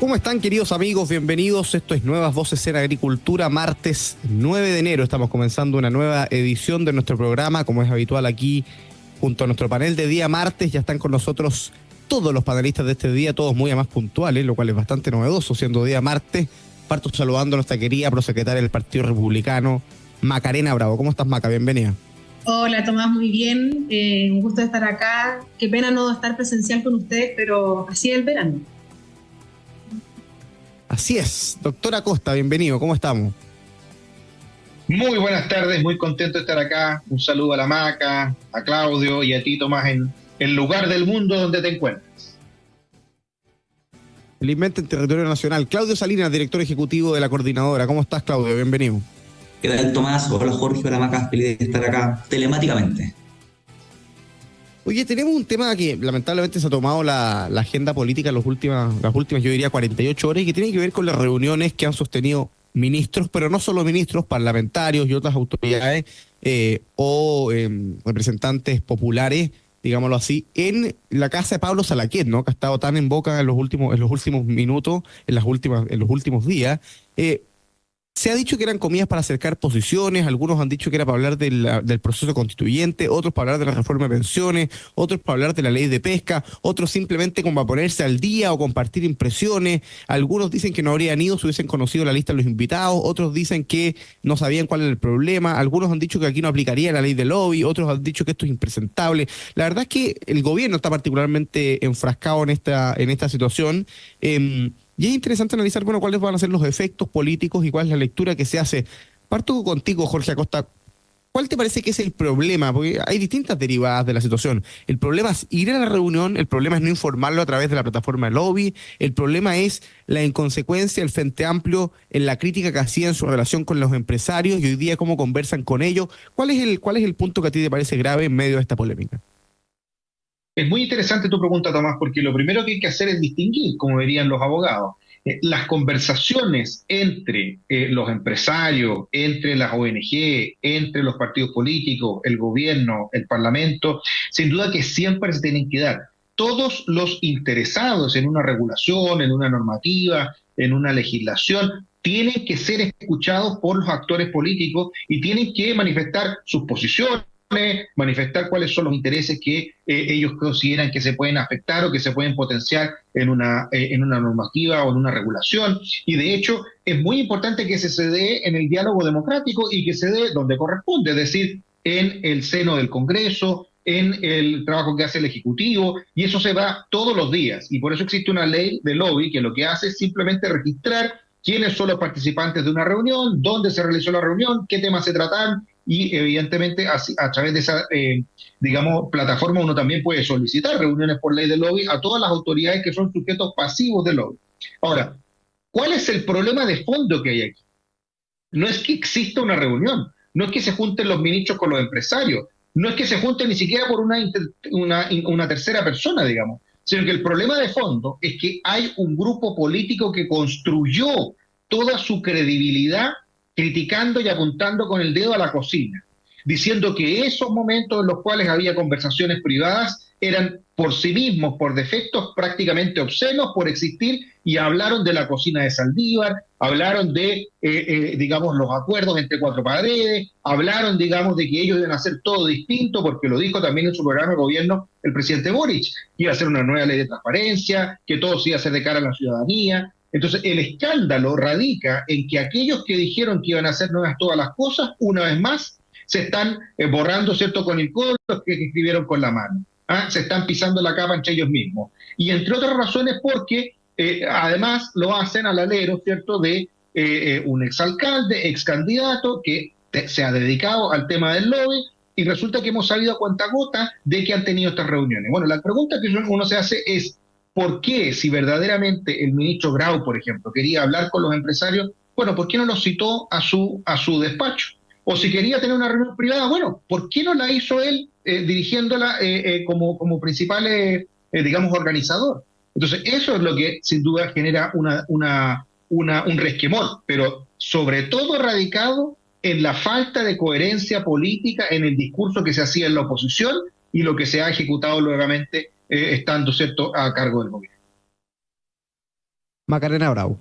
¿Cómo están, queridos amigos? Bienvenidos. Esto es Nuevas Voces en Agricultura, martes 9 de enero. Estamos comenzando una nueva edición de nuestro programa, como es habitual aquí, junto a nuestro panel de día martes. Ya están con nosotros todos los panelistas de este día, todos muy más puntuales, lo cual es bastante novedoso, siendo día martes. Parto saludando a nuestra querida prosecretaria del Partido Republicano, Macarena Bravo. ¿Cómo estás, Maca? Bienvenida. Hola, Tomás, muy bien. Un gusto estar acá. Qué pena no estar presencial con ustedes, pero así es el verano. Así es. Doctora Costa, bienvenido. ¿Cómo estamos? Muy buenas tardes, muy contento de estar acá. Un saludo a la Maca, a Claudio y a ti, Tomás, en el lugar del mundo donde te encuentras. Felizmente en territorio nacional. Claudio Salinas, director ejecutivo de la coordinadora. ¿Cómo estás, Claudio? Bienvenido. ¿Qué tal, Tomás? Hola, Jorge. Hola, Maca. Feliz de estar acá telemáticamente. Oye, tenemos un tema que lamentablemente se ha tomado la agenda política en las últimas, yo diría, 48 horas, y que tiene que ver con las reuniones que han sostenido ministros, pero no solo ministros, parlamentarios y otras autoridades o representantes populares, digámoslo así, en la casa de Pablo Salaquet, ¿no? Que ha estado tan en boca en los últimos minutos, en los últimos días. Se ha dicho que eran comidas para acercar posiciones, algunos han dicho que era para hablar del proceso constituyente, otros para hablar de la reforma de pensiones, otros para hablar de la ley de pesca, otros simplemente como para ponerse al día o compartir impresiones. Algunos dicen que no habrían ido si hubiesen conocido la lista de los invitados, otros dicen que no sabían cuál era el problema, algunos han dicho que aquí no aplicaría la ley de lobby, otros han dicho que esto es impresentable. La verdad es que el gobierno está particularmente enfrascado en esta situación. Y es interesante analizar, bueno, cuáles van a ser los efectos políticos y cuál es la lectura que se hace. Parto contigo, Jorge Acosta. ¿Cuál te parece que es el problema? Porque hay distintas derivadas de la situación. El problema es ir a la reunión, el problema es no informarlo a través de la plataforma de lobby, el problema es la inconsecuencia del Frente Amplio en la crítica que hacía en su relación con los empresarios y hoy día cómo conversan con ellos. ¿Cuál es el punto que a ti te parece grave en medio de esta polémica? Es muy interesante tu pregunta, Tomás, porque lo primero que hay que hacer es distinguir, como dirían los abogados, las conversaciones entre los empresarios, entre las ONG, entre los partidos políticos, el gobierno, el parlamento, sin duda que siempre se tienen que dar. Todos los interesados en una regulación, en una normativa, en una legislación, tienen que ser escuchados por los actores políticos y tienen que manifestar sus posiciones, manifestar cuáles son los intereses que ellos consideran que se pueden afectar o que se pueden potenciar en una normativa o en una regulación. Y de hecho es muy importante que se dé en el diálogo democrático y que se dé donde corresponde, es decir, en el seno del Congreso, en el trabajo que hace el Ejecutivo, y eso se da todos los días. Y por eso existe una ley de lobby que lo que hace es simplemente registrar quiénes son los participantes de una reunión, dónde se realizó la reunión, qué temas se tratan, y evidentemente a través de esa, plataforma uno también puede solicitar reuniones por ley de lobby a todas las autoridades que son sujetos pasivos de lobby. Ahora, ¿cuál es el problema de fondo que hay aquí? No es que exista una reunión, no es que se junten los ministros con los empresarios, no es que se junten ni siquiera por una tercera persona, digamos, sino que el problema de fondo es que hay un grupo político que construyó toda su credibilidad criticando y apuntando con el dedo a la cocina, diciendo que esos momentos en los cuales había conversaciones privadas eran por sí mismos, por defectos, prácticamente obscenos por existir, y hablaron de la cocina de Saldívar, hablaron de, los acuerdos entre cuatro paredes, hablaron, de que ellos iban a hacer todo distinto, porque lo dijo también en su programa de gobierno el presidente Boric, que iba a hacer una nueva ley de transparencia, que todo se iba a hacer de cara a la ciudadanía. Entonces, el escándalo radica en que aquellos que dijeron que iban a hacer nuevas todas las cosas, una vez más, se están borrando, ¿cierto?, con el codo, los que escribieron con la mano. Se están pisando la capa entre ellos mismos. Y entre otras razones porque, además, lo hacen al alero, ¿cierto?, de un exalcalde, excandidato, que se ha dedicado al tema del lobby, y resulta que hemos sabido a cuentagotas de que han tenido estas reuniones. Bueno, la pregunta que uno se hace es, ¿por qué, si verdaderamente el ministro Grau, por ejemplo, quería hablar con los empresarios, bueno, ¿por qué no los citó a su despacho? O si quería tener una reunión privada, bueno, ¿por qué no la hizo él dirigiéndola como principal, organizador? Entonces, eso es lo que sin duda genera un resquemor, pero sobre todo radicado en la falta de coherencia política en el discurso que se hacía en la oposición y lo que se ha ejecutado nuevamente estando, ¿cierto?, a cargo del gobierno. Macarena Bravo.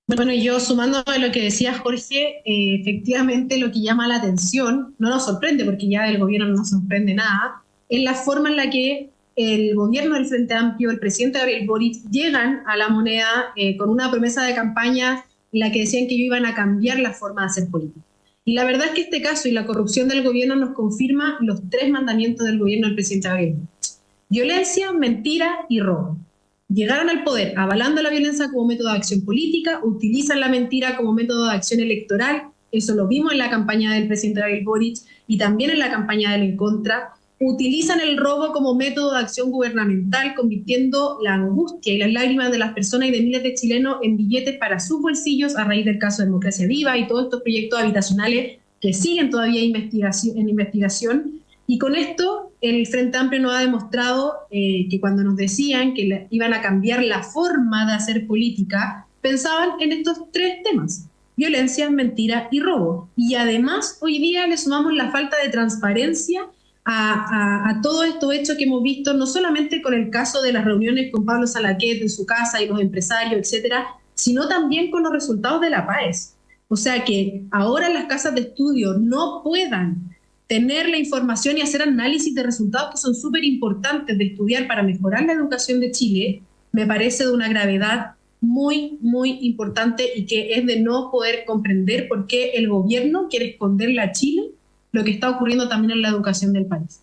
Bueno, yo sumando a lo que decía Jorge, efectivamente lo que llama la atención, no nos sorprende porque ya del gobierno no nos sorprende nada, es la forma en la que el gobierno del Frente Amplio, el presidente Gabriel Boric, llegan a la moneda con una promesa de campaña en la que decían que iban a cambiar la forma de hacer política. Y la verdad es que este caso y la corrupción del gobierno nos confirma los 3 mandamientos del gobierno del presidente Gabriel Boric: violencia, mentira y robo. Llegaron al poder avalando la violencia como método de acción política, utilizan la mentira como método de acción electoral, eso lo vimos en la campaña del presidente Gabriel Boric y también en la campaña del En Contra. Utilizan el robo como método de acción gubernamental, convirtiendo la angustia y las lágrimas de las personas y de miles de chilenos en billetes para sus bolsillos a raíz del caso de Democracia Viva y todos estos proyectos habitacionales que siguen todavía en investigación. Y con esto el Frente Amplio nos ha demostrado que cuando nos decían que iban a cambiar la forma de hacer política, pensaban en estos 3 temas: violencia, mentira y robo. Y además hoy día le sumamos la falta de transparencia a todos estos hechos que hemos visto, no solamente con el caso de las reuniones con Pablo Salaquet en su casa y los empresarios, etcétera, sino también con los resultados de la PAES. O sea, que ahora las casas de estudio no puedan tener la información y hacer análisis de resultados que son súper importantes de estudiar para mejorar la educación de Chile, me parece de una gravedad muy, muy importante y que es de no poder comprender por qué el gobierno quiere esconderle a Chile lo que está ocurriendo también en la educación del país.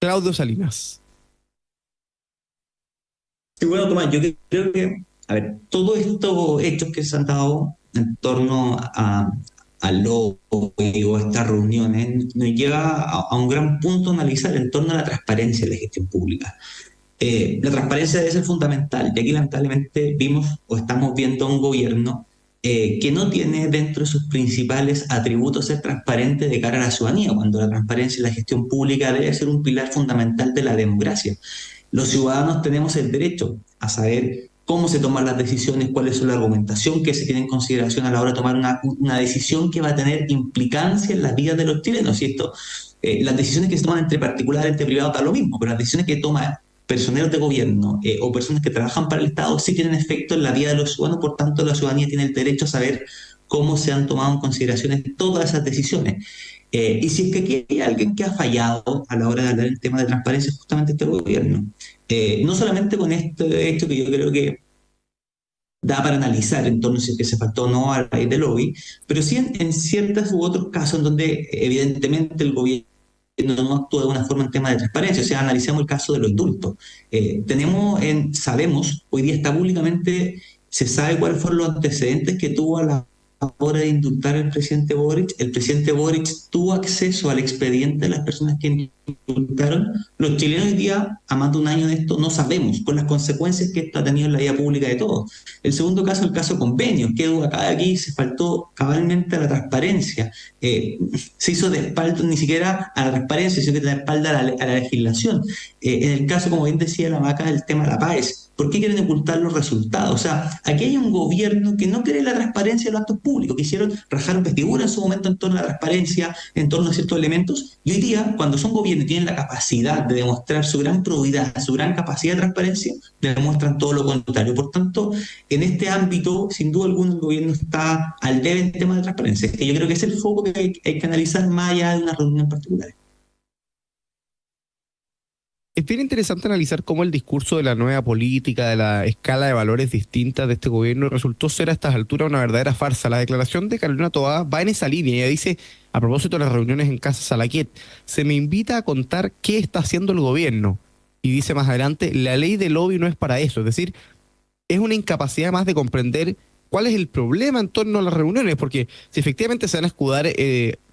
Claudio Salinas. Sí, bueno, Tomás, yo creo que, a ver, todos estos hechos que se han dado en torno al lobby o a estas reuniones nos lleva a un gran punto a analizar en torno a la transparencia de la gestión pública. La transparencia debe ser fundamental, y aquí lamentablemente vimos o estamos viendo a un gobierno que no tiene dentro de sus principales atributos ser transparente de cara a la ciudadanía, cuando la transparencia en la gestión pública debe ser un pilar fundamental de la democracia. Los ciudadanos tenemos el derecho a saber cómo se toman las decisiones, cuál es la argumentación que se tiene en consideración a la hora de tomar una decisión que va a tener implicancia en la vida de los chilenos. Y esto, las decisiones que se toman entre particulares, entre privados, da lo mismo, pero las decisiones que toman personeros de gobierno o personas que trabajan para el Estado sí tienen efecto en la vida de los ciudadanos, por tanto la ciudadanía tiene el derecho a saber cómo se han tomado en consideración todas esas decisiones. Y si es que aquí hay alguien que ha fallado a la hora de hablar del tema de transparencia, es justamente este gobierno. No solamente con este hecho que yo creo que da para analizar en torno a si es que se faltó o no a raíz del lobby, pero sí en ciertos u otros casos en donde evidentemente el gobierno no actúa de una forma en tema de transparencia. O sea, analicemos el caso de los indultos. Sabemos, hoy día está públicamente, se sabe cuáles fueron los antecedentes que tuvo a la hora de indultar al presidente Boric. El presidente Boric tuvo acceso al expediente de las personas que indultaron. Los chilenos hoy día, a más de un año de esto, no sabemos con las consecuencias que esto ha tenido en la vida pública de todos. El segundo caso, el caso convenios, que acá aquí se faltó cabalmente a la transparencia. Se hizo de espalda ni siquiera a la transparencia, sino que de espalda a la legislación. En el caso, como bien decía la Maca, el tema de la PAES. ¿Por qué quieren ocultar los resultados? O sea, aquí hay un gobierno que no quiere la transparencia de los actos públicos, quisieron rajar vestidura en su momento en torno a la transparencia, en torno a ciertos elementos, y hoy día, cuando son gobiernos y tienen la capacidad de demostrar su gran probidad, su gran capacidad de transparencia, demuestran todo lo contrario. Por tanto, en este ámbito, sin duda alguna, el gobierno está al debe en temas de transparencia, que yo creo que es el foco que hay que analizar más allá de una reunión en particular. Es bien interesante analizar cómo el discurso de la nueva política, de la escala de valores distintas de este gobierno resultó ser a estas alturas una verdadera farsa. La declaración de Carolina Toá va en esa línea. Ella dice, a propósito de las reuniones en Casa Salaquet, se me invita a contar qué está haciendo el gobierno. Y dice más adelante, la ley del lobby no es para eso. Es decir, es una incapacidad más de comprender cuál es el problema en torno a las reuniones, porque si efectivamente se van a escudar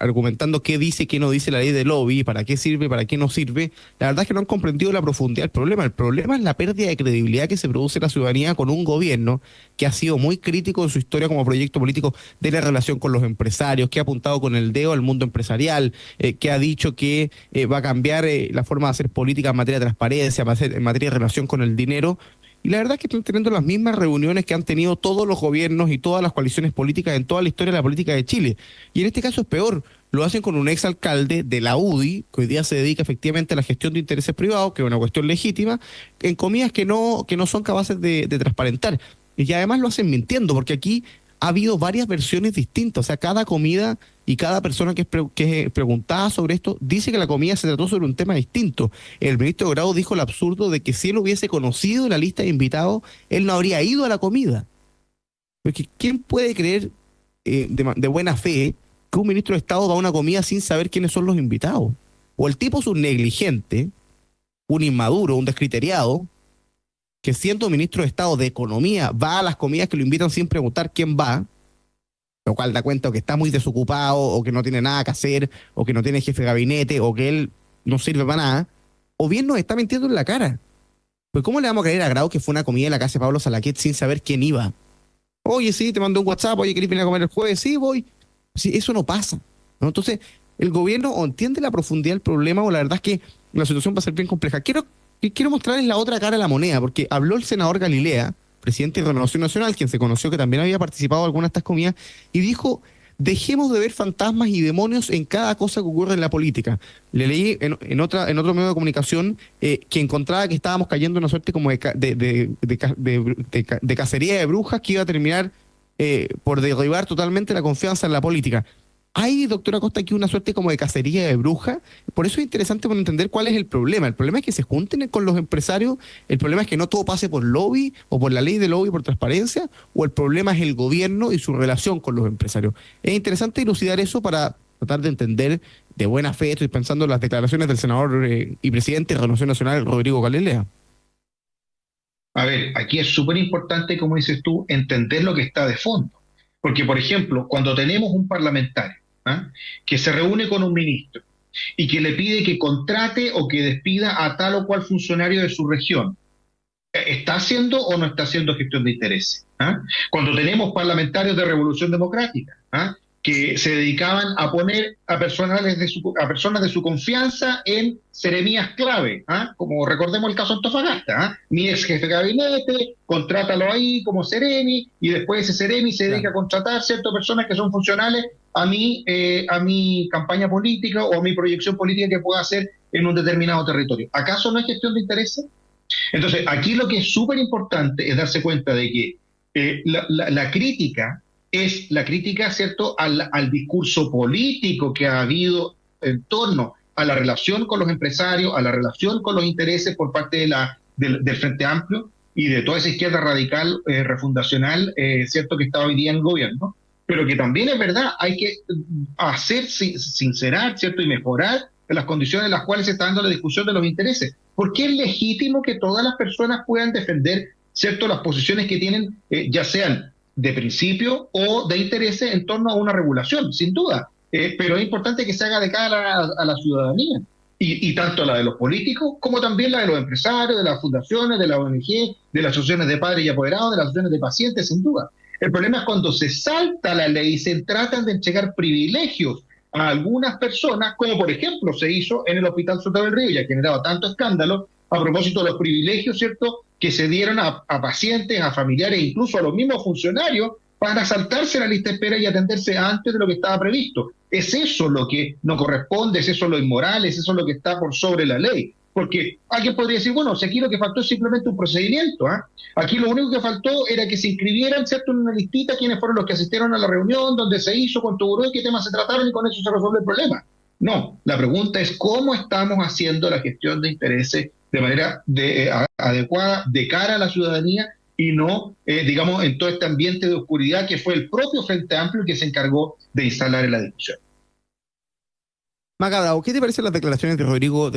argumentando qué dice, qué no dice la ley del lobby, para qué sirve, para qué no sirve, la verdad es que no han comprendido la profundidad del problema. El problema es la pérdida de credibilidad que se produce en la ciudadanía con un gobierno que ha sido muy crítico en su historia como proyecto político de la relación con los empresarios, que ha apuntado con el dedo al mundo empresarial, que ha dicho que va a cambiar la forma de hacer política en materia de transparencia, en materia de relación con el dinero. Y la verdad es que están teniendo las mismas reuniones que han tenido todos los gobiernos y todas las coaliciones políticas en toda la historia de la política de Chile. Y en este caso es peor, lo hacen con un exalcalde de la UDI, que hoy día se dedica efectivamente a la gestión de intereses privados, que es una cuestión legítima, en comidas que no son capaces de transparentar. Y además lo hacen mintiendo, porque aquí ha habido varias versiones distintas. O sea, cada comida y cada persona que es preguntada sobre esto dice que la comida se trató sobre un tema distinto. El ministro Grau dijo el absurdo de que si él hubiese conocido la lista de invitados, él no habría ido a la comida. Porque ¿quién puede creer de buena fe que un ministro de Estado va a una comida sin saber quiénes son los invitados? O el tipo es un negligente, un inmaduro, un descriteriado, que siendo ministro de Estado de Economía va a las comidas que lo invitan sin preguntar quién va, lo cual da cuenta o que está muy desocupado, o que no tiene nada que hacer, o que no tiene jefe de gabinete, o que él no sirve para nada, o bien nos está mintiendo en la cara. Pues ¿cómo le vamos a creer a Grau que fue una comida en la casa de Pablo Salaquet sin saber quién iba? Oye, sí, te mandé un WhatsApp, oye, ¿querés venir a comer el jueves? Sí, voy. Sí, eso no pasa, ¿no? Entonces, el gobierno o entiende la profundidad del problema o la verdad es que la situación va a ser bien compleja. Quiero mostrarles la otra cara de la moneda, porque habló el senador Galilea, presidente de Renovación Nacional, quien se conoció que también había participado en algunas de estas comidas, y dijo: dejemos de ver fantasmas y demonios en cada cosa que ocurre en la política. Le leí en otro medio de comunicación que encontraba que estábamos cayendo en una suerte como de cacería de brujas que iba a terminar por derribar totalmente la confianza en la política. Hay, doctora Costa, aquí una suerte como de cacería de brujas. Por eso es interesante para entender cuál es el problema. El problema es que se junten con los empresarios, el problema es que no todo pase por lobby o por la ley de lobby por transparencia, o el problema es el gobierno y su relación con los empresarios. Es interesante dilucidar eso para tratar de entender de buena fe. Estoy pensando en las declaraciones del senador y presidente de Renovación Nacional, Rodrigo Galilea. A ver, aquí es súper importante, como dices tú, entender lo que está de fondo. Porque, por ejemplo, cuando tenemos un parlamentario que se reúne con un ministro y que le pide que contrate o que despida a tal o cual funcionario de su región, ¿está haciendo o no está haciendo gestión de intereses? Cuando tenemos parlamentarios de Revolución Democrática que se dedicaban a poner a personas de su confianza en seremías clave, como recordemos el caso Antofagasta, mi ex jefe de gabinete, contrátalo ahí como seremi, y después ese seremi se dedica a contratar ciertas personas que son funcionales a mi campaña política o a mi proyección política que pueda hacer en un determinado territorio. ¿Acaso no es gestión de intereses? Entonces, aquí lo que es súper importante es darse cuenta de que la crítica es la crítica, ¿cierto?, al discurso político que ha habido en torno a la relación con los empresarios, a la relación con los intereses por parte del Frente Amplio y de toda esa izquierda radical refundacional, ¿cierto?, que está hoy día en el gobierno, pero que también es verdad, hay que sincerar, ¿cierto?, y mejorar las condiciones en las cuales se está dando la discusión de los intereses. Porque es legítimo que todas las personas puedan defender, ¿cierto?, las posiciones que tienen, ya sean de principio o de intereses en torno a una regulación, sin duda. Pero es importante que se haga de cara a la ciudadanía. Y tanto la de los políticos como también la de los empresarios, de las fundaciones, de la ONG, de las asociaciones de padres y apoderados, de las asociaciones de pacientes, sin duda. El problema es cuando se salta la ley y se tratan de entregar privilegios a algunas personas, como por ejemplo se hizo en el Hospital Soto del Río y ha generado tanto escándalo a propósito de los privilegios, ¿cierto?, que se dieron a pacientes, a familiares, incluso a los mismos funcionarios, para saltarse la lista de espera y atenderse antes de lo que estaba previsto. Es eso lo que no corresponde, es eso lo inmoral, es eso lo que está por sobre la ley. Porque alguien podría decir, bueno, si aquí lo que faltó es simplemente un procedimiento, aquí lo único que faltó era que se inscribieran, ¿cierto?, en una listita quiénes fueron los que asistieron a la reunión, dónde se hizo, cuánto duró y qué temas se trataron, y con eso se resuelve el problema. No, la pregunta es cómo estamos haciendo la gestión de intereses de manera adecuada de cara a la ciudadanía y no, digamos, en todo este ambiente de oscuridad que fue el propio Frente Amplio que se encargó de instalar en la discusión. Maca Bravo, ¿qué te parecen las declaraciones de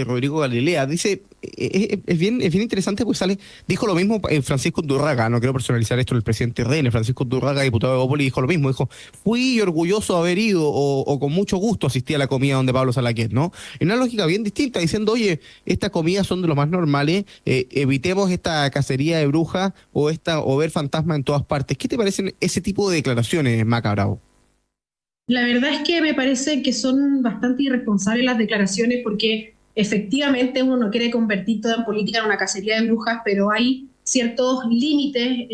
Rodrigo Galilea? Dice, es bien interesante, pues dijo lo mismo Francisco Undurraga, no quiero personalizar esto, el presidente RN, Francisco Undurraga, diputado de Bópoli, dijo lo mismo, dijo, fui orgulloso de haber ido o con mucho gusto asistí a la comida donde Pablo Salaquet, ¿no? En una lógica bien distinta, diciendo, oye, estas comidas son de lo más normales, evitemos esta cacería de brujas o ver fantasmas en todas partes. ¿Qué te parecen ese tipo de declaraciones, Maca Bravo? La verdad es que me parece que son bastante irresponsables las declaraciones porque efectivamente uno no quiere convertir toda en política en una cacería de brujas, pero hay ciertos límites.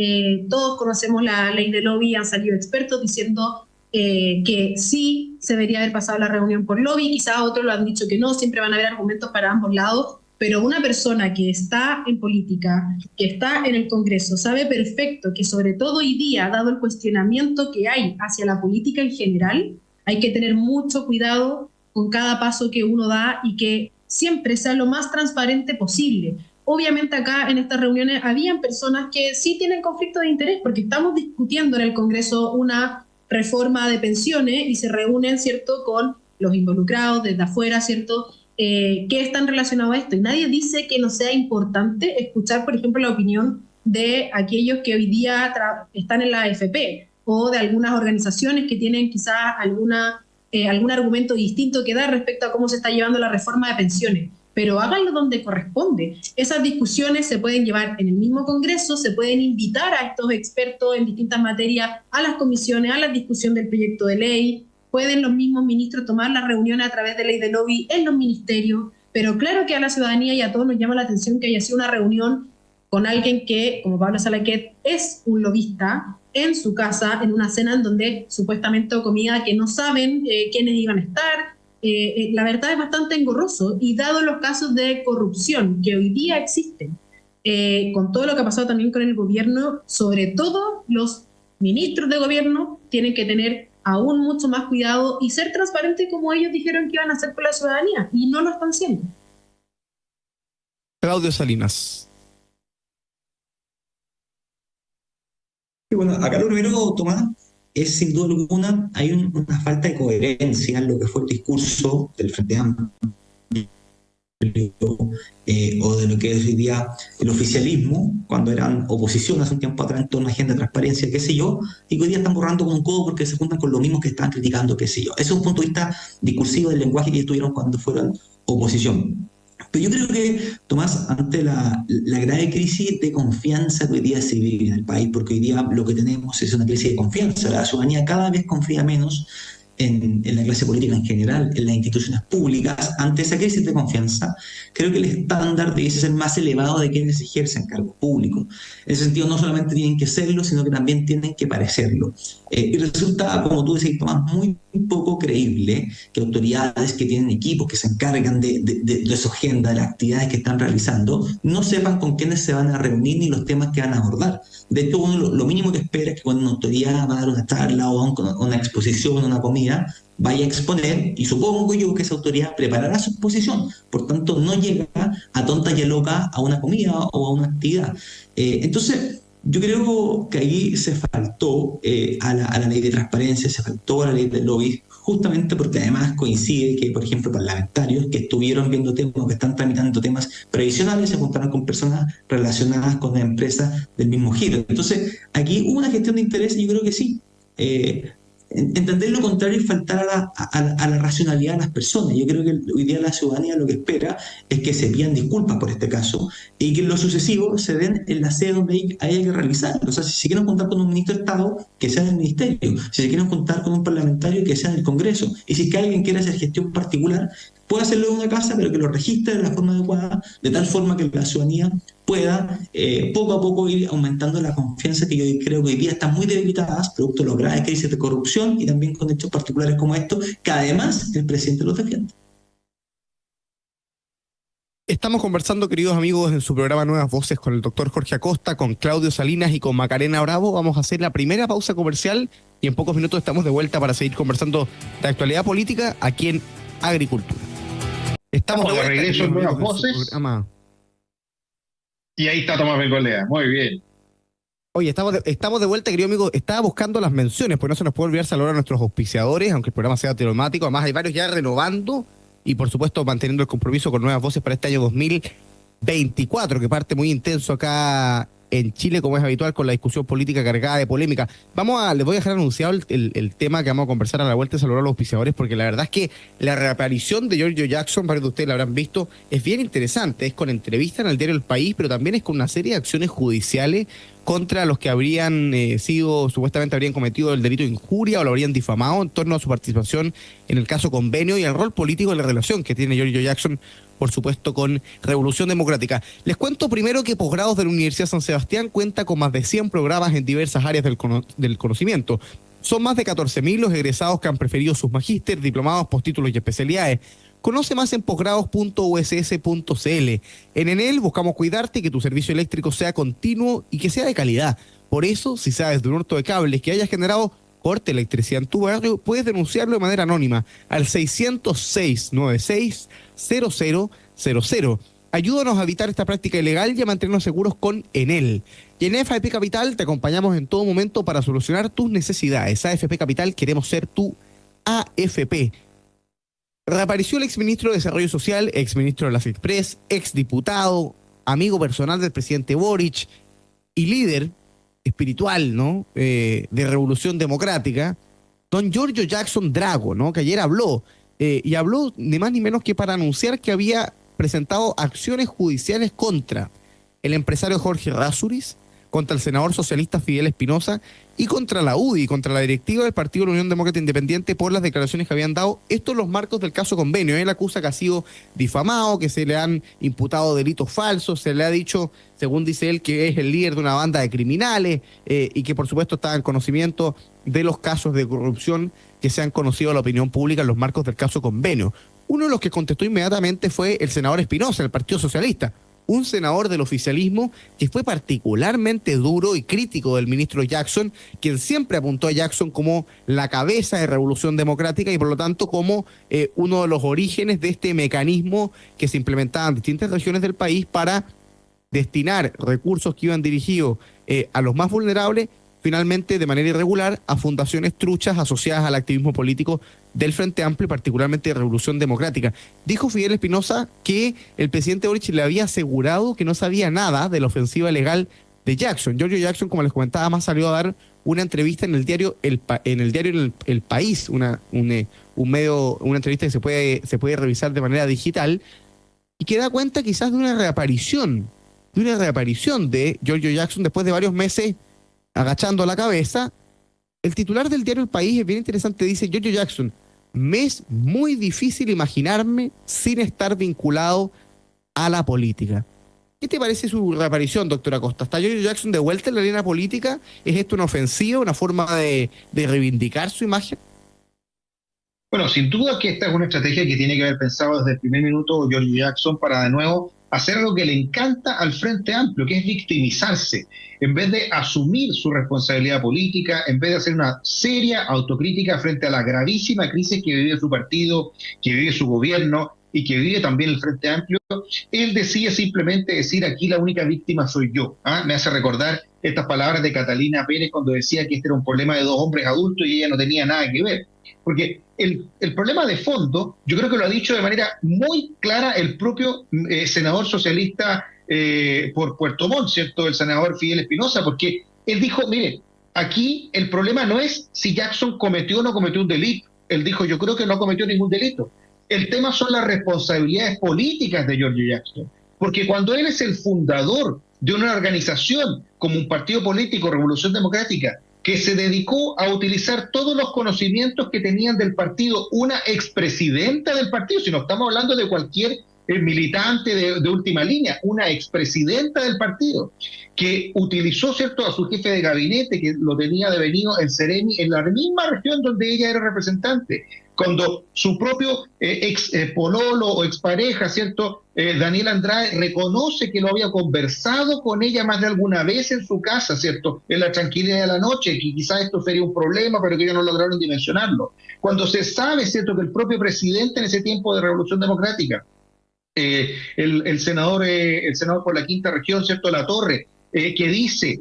Todos conocemos la ley de lobby, han salido expertos diciendo que sí se debería haber pasado la reunión por lobby, quizás otros lo han dicho que no, siempre van a haber argumentos para ambos lados, pero una persona que está en política, que está en el Congreso, sabe perfecto que sobre todo hoy día, dado el cuestionamiento que hay hacia la política en general, hay que tener mucho cuidado con cada paso que uno da y que siempre sea lo más transparente posible. Obviamente acá en estas reuniones habían personas que sí tienen conflicto de interés porque estamos discutiendo en el Congreso una reforma de pensiones y se reúnen, ¿cierto?, con los involucrados desde afuera, ¿cierto?, que están relacionados a esto. Y nadie dice que no sea importante escuchar, por ejemplo, la opinión de aquellos que hoy día están en la AFP o de algunas organizaciones que tienen quizás algún argumento distinto que dar respecto a cómo se está llevando la reforma de pensiones. Pero háganlo donde corresponde. Esas discusiones se pueden llevar en el mismo Congreso, se pueden invitar a estos expertos en distintas materias a las comisiones, a la discusión del proyecto de ley. Pueden los mismos ministros tomar las reuniones a través de ley de lobby en los ministerios, pero claro que a la ciudadanía y a todos nos llama la atención que haya sido una reunión con alguien que, como Pablo Salaquet, es un lobista en su casa, en una cena en donde supuestamente comida que no saben quiénes iban a estar. La verdad es bastante engorroso y dado los casos de corrupción que hoy día existen, con todo lo que ha pasado también con el gobierno, sobre todo los ministros de gobierno tienen que tener aún mucho más cuidado y ser transparentes como ellos dijeron que iban a hacer con la ciudadanía, y no lo están haciendo. Claudio Salinas. Y bueno, acá lo primero, Tomás, es sin duda alguna, hay una falta de coherencia en lo que fue el discurso del Frente Amplio o de lo que es hoy día el oficialismo, cuando eran oposición hace un tiempo atrás en torno a una agenda de transparencia, qué sé yo, y que hoy día están borrando con un codo porque se juntan con los mismos que estaban criticando, qué sé yo. Ese es un punto de vista discursivo del lenguaje que tuvieron cuando fueron oposición. Pero yo creo que, Tomás, ante la grave crisis de confianza que hoy día se vive en el país, porque hoy día lo que tenemos es una crisis de confianza, la ciudadanía cada vez confía menos en la clase política en general, en las instituciones públicas. Ante esa crisis de confianza, creo que el estándar debe ser más elevado de quienes ejercen cargos públicos. En ese sentido, no solamente tienen que serlo, sino que también tienen que parecerlo. Y resulta, como tú decís, Tomás, muy poco creíble que autoridades que tienen equipos que se encargan de su agenda, de las actividades que están realizando, no sepan con quiénes se van a reunir ni los temas que van a abordar. De hecho, uno lo mínimo que espera es que cuando una autoridad va a dar una charla o una exposición, una comida, vaya a exponer, y supongo yo que esa autoridad preparará su exposición, por tanto no llega a tonta y a loca a una comida o a una actividad. Entonces, yo creo que ahí se faltó a la ley de transparencia, se faltó a la ley del lobby, justamente porque además coincide que, por ejemplo, parlamentarios que estuvieron viendo temas, que están tramitando temas previsionales, se juntaron con personas relacionadas con la empresa del mismo giro. Entonces, aquí hubo una gestión de interés y yo creo que sí. Entender lo contrario es faltar a la racionalidad de las personas. Yo creo que hoy día la ciudadanía lo que espera es que se pidan disculpas por este caso y que en lo sucesivo se den en la sede donde haya que realizarlo. O sea, si se quieren juntar con un ministro de Estado, que sea en el ministerio. Si se quieren juntar con un parlamentario, que sea en el Congreso. Y si es que alguien quiere hacer gestión particular, puede hacerlo en una casa, pero que lo registre de la forma adecuada, de tal forma que la ciudadanía pueda poco a poco ir aumentando la confianza que yo creo que hoy día están muy debilitadas, producto de las graves crisis de corrupción y también con hechos particulares como estos, que además el presidente los defiende. Estamos conversando, queridos amigos, en su programa Nuevas Voces con el doctor Jorge Acosta, con Claudio Salinas y con Macarena Bravo. Vamos a hacer la primera pausa comercial y en pocos minutos estamos de vuelta para seguir conversando de actualidad política aquí en Agricultura. Estamos de regreso en Nuevas Voces. Y ahí está Tomás Bengoechea, muy bien. Oye, estamos de vuelta, querido amigo. Estaba buscando las menciones, pues no se nos puede olvidar saludar a nuestros auspiciadores, aunque el programa sea telemático. Además, hay varios ya renovando y, por supuesto, manteniendo el compromiso con Nuevas Voces para este año 2024, que parte muy intenso acá en Chile, como es habitual, con la discusión política cargada de polémica. Les voy a dejar anunciado el tema que vamos a conversar a la vuelta de saludar a los auspiciadores, porque la verdad es que la reaparición de Giorgio Jackson, varios de ustedes la habrán visto, es bien interesante. Es con entrevista en el diario El País, pero también es con una serie de acciones judiciales contra los que supuestamente habrían cometido el delito de injuria o lo habrían difamado en torno a su participación en el caso Convenio y al rol político de la relación que tiene Giorgio Jackson, por supuesto, con Revolución Democrática. Les cuento primero que Posgrados de la Universidad San Sebastián cuenta con más de 100 programas en diversas áreas del conocimiento. Son más de 14.000 los egresados que han preferido sus magíster, diplomados, postítulos y especialidades. Conoce más en posgrados.uss.cl. En Enel buscamos cuidarte y que tu servicio eléctrico sea continuo y que sea de calidad. Por eso, si sabes de un hurto de cables que haya generado corte de electricidad en tu barrio, puedes denunciarlo de manera anónima al 600-696-0000. Ayúdanos a evitar esta práctica ilegal y a mantenernos seguros con Enel. Y en AFP Capital te acompañamos en todo momento para solucionar tus necesidades. AFP Capital, queremos ser tu AFP. Reapareció el exministro de Desarrollo Social, exministro de las Express, exdiputado, amigo personal del presidente Boric y líder espiritual, ¿no? De Revolución Democrática, don Giorgio Jackson Drago, ¿no? Que ayer habló, y habló ni más ni menos que para anunciar que había presentado acciones judiciales contra el empresario Jorge Rázuriz, contra el senador socialista Fidel Espinosa y contra la UDI, contra la directiva del Partido de la Unión Demócrata Independiente por las declaraciones que habían dado. Esto en los marcos del caso Convenio. Él acusa que ha sido difamado, que se le han imputado delitos falsos, se le ha dicho, según dice él, que es el líder de una banda de criminales y que por supuesto está en conocimiento de los casos de corrupción que se han conocido a la opinión pública en los marcos del caso Convenio. Uno de los que contestó inmediatamente fue el senador Espinosa, del Partido Socialista, un senador del oficialismo que fue particularmente duro y crítico del ministro Jackson, quien siempre apuntó a Jackson como la cabeza de Revolución Democrática y por lo tanto como uno de los orígenes de este mecanismo que se implementaba en distintas regiones del país para destinar recursos que iban dirigidos a los más vulnerables, finalmente de manera irregular, a fundaciones truchas asociadas al activismo político del Frente Amplio y particularmente de Revolución Democrática. Dijo Fidel Espinosa que el presidente Boric le había asegurado que no sabía nada de la ofensiva legal de Jackson. Giorgio Jackson, como les comentaba, más salió a dar una entrevista en el diario El País, una entrevista que se puede revisar de manera digital y que da cuenta quizás de una reaparición de Giorgio Jackson después de varios meses agachando la cabeza. El titular del diario El País es bien interesante, dice: Giorgio Jackson, me es muy difícil imaginarme sin estar vinculado a la política. ¿Qué te parece su reaparición, doctora Costa? ¿Está Giorgio Jackson de vuelta en la arena política? ¿Es esto una ofensiva, una forma de reivindicar su imagen? Bueno, sin duda que esta es una estrategia que tiene que haber pensado desde el primer minuto Giorgio Jackson para de nuevo hacer algo que le encanta al Frente Amplio, que es victimizarse. En vez de asumir su responsabilidad política, en vez de hacer una seria autocrítica frente a la gravísima crisis que vive su partido, que vive su gobierno y que vive también el Frente Amplio, él decide simplemente decir: aquí la única víctima soy yo. Me hace recordar estas palabras de Catalina Pérez cuando decía que este era un problema de dos hombres adultos y ella no tenía nada que ver. Porque el problema de fondo, yo creo que lo ha dicho de manera muy clara el propio senador socialista por Puerto Montt, ¿cierto? El senador Fidel Espinosa, porque él dijo: mire, aquí el problema no es si Jackson cometió o no cometió un delito. Él dijo: yo creo que no cometió ningún delito. El tema son las responsabilidades políticas de Giorgio Jackson. Porque cuando él es el fundador de una organización como un partido político, Revolución Democrática, que se dedicó a utilizar todos los conocimientos que tenían del partido, una expresidenta del partido, si no estamos hablando de cualquier militante de última línea, una expresidenta del partido, que utilizó, ¿cierto?, a su jefe de gabinete, que lo tenía devenido en Sereni, en la misma región donde ella era representante, cuando su propio ex pololo o expareja, ¿cierto?, Daniel Andrade, reconoce que lo había conversado con ella más de alguna vez en su casa, ¿cierto?, en la tranquilidad de la noche, que quizás esto sería un problema, pero que ellos no lograron dimensionarlo. Cuando se sabe, ¿cierto?, que el propio presidente en ese tiempo de Revolución Democrática, el senador por la quinta región, ¿cierto?, Latorre, que dice